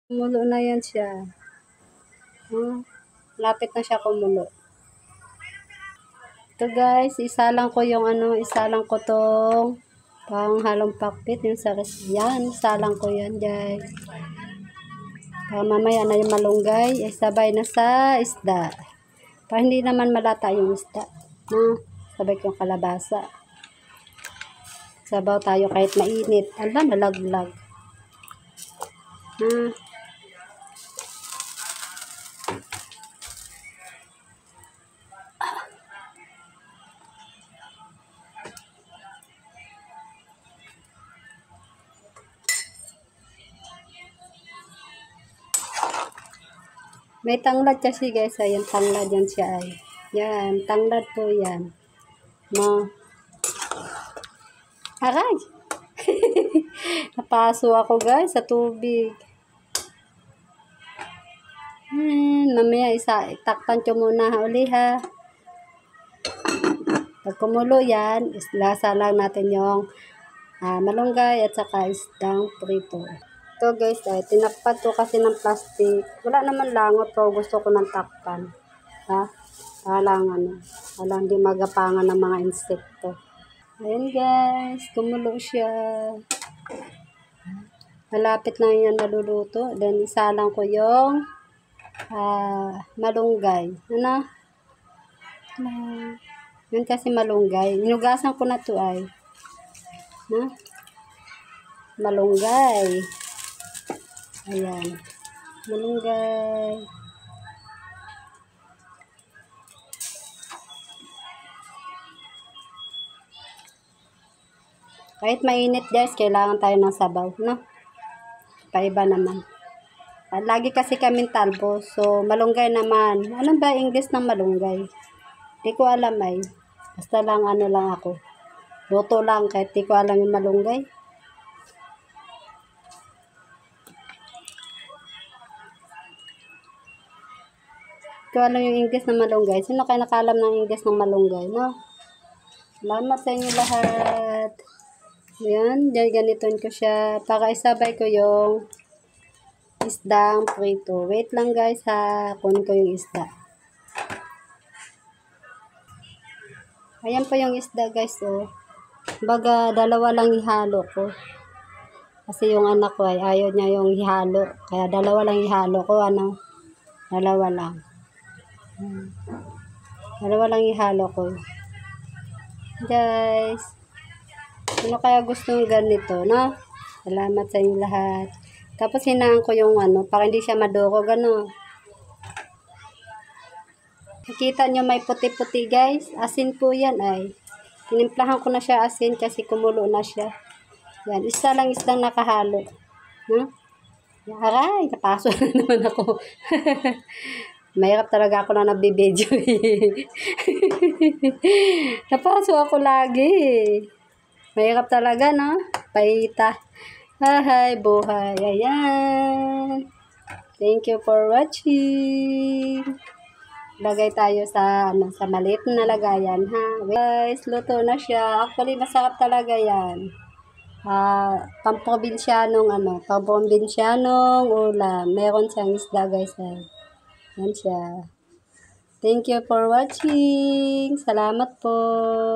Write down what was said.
Kumulo na yan siya. Lapit na siya kumulo. Ito guys, isa lang ko tong panghalong pakbit yung sa yan. Isa lang ko yan guys. Para mamaya na yung malunggay, sabay na sa isda. Para hindi naman malata yung isda. Sabay ko yung kalabasa. Sabaw tayo kahit mainit. Ala, nalaglag. May tanglad kasi guys, ayan tanglad yan siya ay. Yan, tanglad po yan. Aray! Napaso ako guys sa tubig. Mamaya itakpan ko muna uli ha. Pag kumulo yan, lasa lang natin yung malunggay at saka isdang prito. Ito guys, tinakpan to kasi ng plastic. Wala naman langot pero gusto ko ng takpan. Para hindi magapangan ng mga insekto. Ayan guys, kumulo siya. Malapit na yan naluluto. Then isalang ko yung malunggay. Yan kasi malunggay. Inugasan ko na to ay. Malunggay. Ayan. Malunggay. Kahit mainit guys, kailangan tayo ng sabaw, no? Paiba naman. Lagi kasi kaming talbo, so malunggay naman. Ano ba English ng malunggay? Di ko alam ay. Basta lang lang ako. Luto lang kahit di ko alam yung malunggay. Di ko alam yung English ng malunggay. Sino kayo nakalam ng English ng malunggay, no? Salamat sa inyo lahat. Yan, ganitoin ko siya. Para isabay ko yung isdang prito. Wait lang guys ha. Kunin ko yung isda. Ayan po yung isda guys oh. Baga dalawa lang ihalo ko. Kasi yung anak ko ay ayaw niya yung ihalo. Kaya dalawa lang ihalo ko. Dalawa lang. Dalawa lang ihalo ko. Guys. Sino kaya gusto ng ganito, no? Salamat sa inyo lahat. Tapos hinaan ko yung para hindi siya madurog, Nakita nyo may puti-puti guys. Asin po yan ay. Tinimplahan ko na siya asin kasi kumulo na siya. Yan, isa lang isdang nakahalo. Aray, napaso na naman ako. Mahirap talaga ako na nagbibideo. Napaso ako lagi. Mahirap talaga, no? Paita. Hi, buhay. Ayan. Thank you for watching. Lagay tayo sa maliit na lagayan, ha? Guys, luto na siya. Actually, masarap talaga yan. Pamprobinsyanong ulam. Meron siyang isda, guys. Yan siya. Thank you for watching. Salamat po.